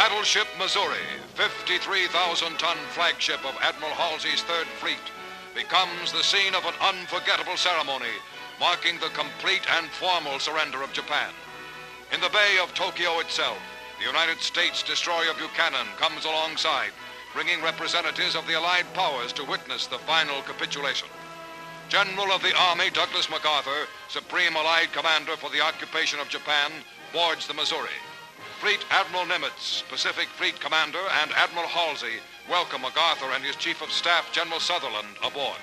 Battleship Missouri, 53,000-ton flagship of Admiral Halsey's Third Fleet, becomes the scene of an unforgettable ceremony marking the complete and formal surrender of Japan. In the Bay of Tokyo itself, the United States destroyer Buchanan comes alongside, bringing representatives of the Allied powers to witness the final capitulation. General of the Army Douglas MacArthur, Supreme Allied Commander for the occupation of Japan, boards the Missouri. Fleet Admiral Nimitz, Pacific Fleet Commander, and Admiral Halsey welcome MacArthur and his Chief of Staff, General Sutherland, aboard.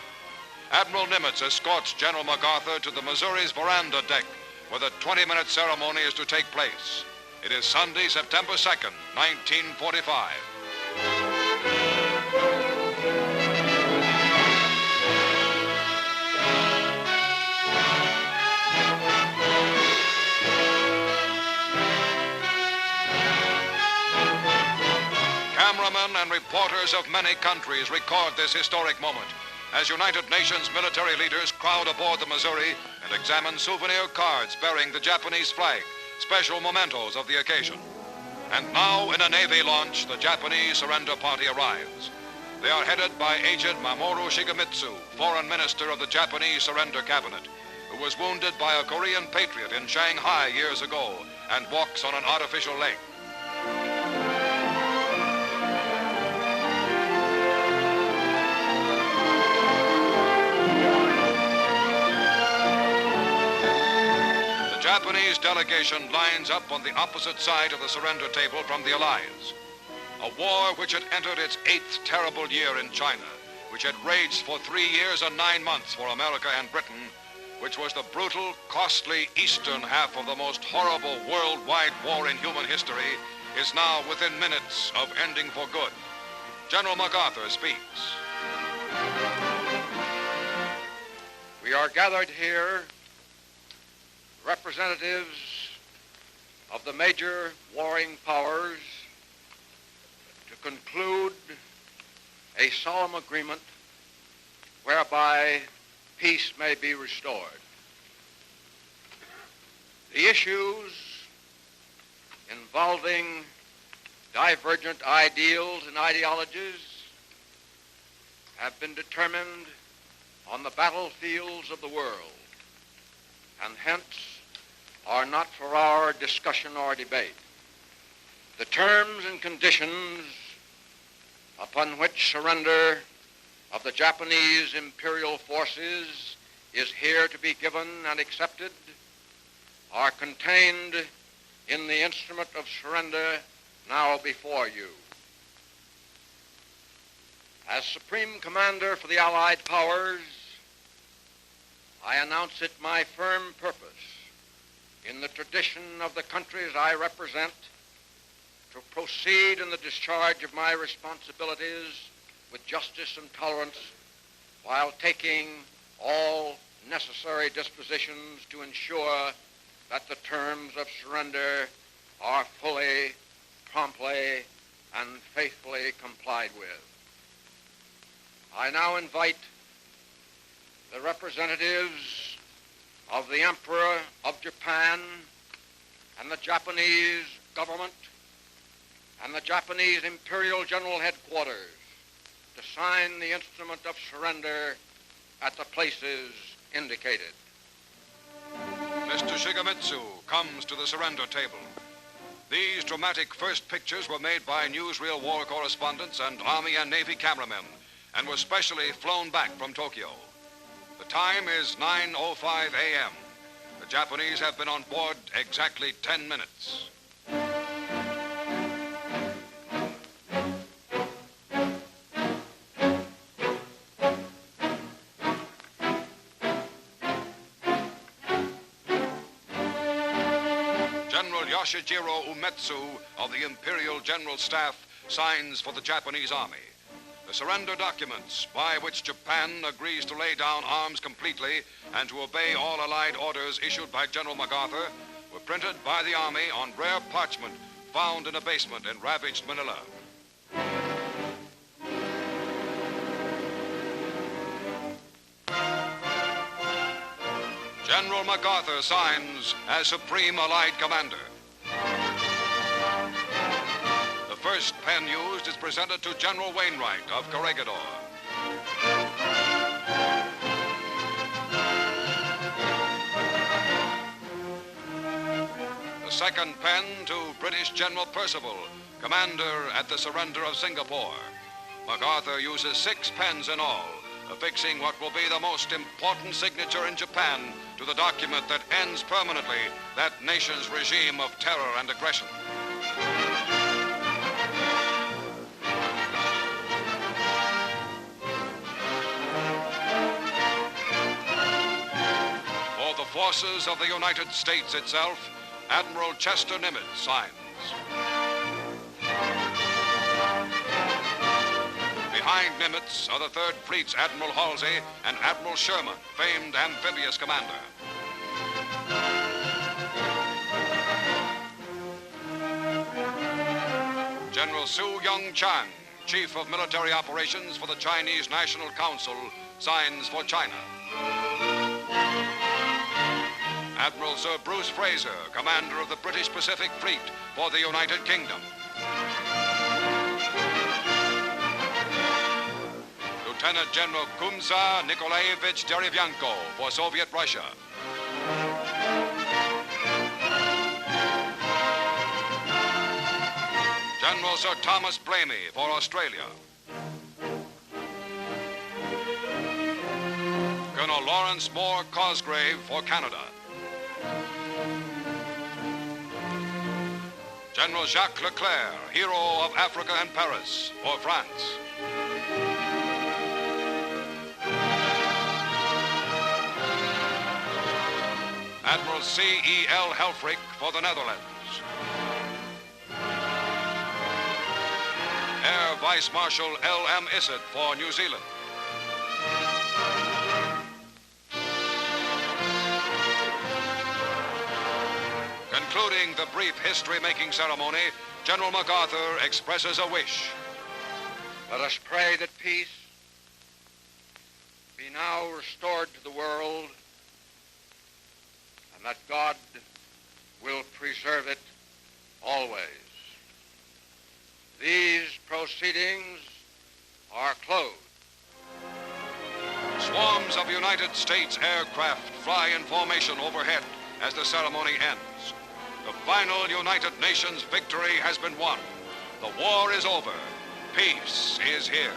Admiral Nimitz escorts General MacArthur to the Missouri's veranda deck, where the 20-minute ceremony is to take place. It is Sunday, September 2nd, 1945. Cameramen and reporters of many countries record this historic moment as United Nations military leaders crowd aboard the Missouri and examine souvenir cards bearing the Japanese flag, special mementos of the occasion. And now, in a Navy launch, the Japanese surrender party arrives. They are headed by Agent Mamoru Shigemitsu, Foreign Minister of the Japanese Surrender Cabinet, who was wounded by a Korean patriot in Shanghai years ago and walks on an artificial leg. The Japanese delegation lines up on the opposite side of the surrender table from the Allies. A war which had entered its 8th terrible year in China, which had raged for 3 years and 9 months for America and Britain, which was the brutal, costly eastern half of the most horrible worldwide war in human history, is now within minutes of ending for good. General MacArthur speaks. We are gathered here, representatives of the major warring powers, to conclude a solemn agreement whereby peace may be restored. The issues involving divergent ideals and ideologies have been determined on the battlefields of the world, and hence are not for our discussion or debate. The terms and conditions upon which surrender of the Japanese imperial forces is here to be given and accepted are contained in the instrument of surrender now before you. As Supreme Commander for the Allied Powers, I announce it my firm purpose, in the tradition of the countries I represent, to proceed in the discharge of my responsibilities with justice and tolerance, while taking all necessary dispositions to ensure that the terms of surrender are fully, promptly, and faithfully complied with. I now invite the representatives of the Emperor of Japan and the Japanese government and the Japanese Imperial General Headquarters to sign the instrument of surrender at the places indicated. Mr. Shigemitsu comes to the surrender table. These dramatic first pictures were made by newsreel war correspondents and Army and Navy cameramen and were specially flown back from Tokyo. The time is 9:05 a.m. The Japanese have been on board exactly 10 minutes. General Yoshijiro Umetsu of the Imperial General Staff signs for the Japanese Army. The surrender documents by which Japan agrees to lay down arms completely and to obey all Allied orders issued by General MacArthur were printed by the Army on rare parchment found in a basement in ravaged Manila. General MacArthur signs as Supreme Allied Commander. The first pen used is presented to General Wainwright of Corregidor. The second pen to British General Percival, commander at the surrender of Singapore. MacArthur uses 6 pens in all, affixing what will be the most important signature in Japan to the document that ends permanently that nation's regime of terror and aggression. For the forces of the United States itself, Admiral Chester Nimitz signs. Behind Nimitz are the Third Fleet's Admiral Halsey and Admiral Sherman, famed amphibious commander. General Su Young Chang, Chief of Military Operations for the Chinese National Council, signs for China. Admiral Sir Bruce Fraser, commander of the British Pacific Fleet for the United Kingdom. Lieutenant General Kumsa Nikolaevich Derevyanko for Soviet Russia. General Sir Thomas Blamey for Australia. Colonel Lawrence Moore Cosgrave for Canada. General Jacques Leclerc, hero of Africa and Paris, for France. Admiral C.E.L. Helfrich for the Netherlands. Air Vice Marshal L.M. Issett for New Zealand. Concluding the brief history-making ceremony, General MacArthur expresses a wish. Let us pray that peace be now restored to the world and that God will preserve it always. These proceedings are closed. Swarms of United States aircraft fly in formation overhead as the ceremony ends. The final United Nations victory has been won. The war is over. Peace is here.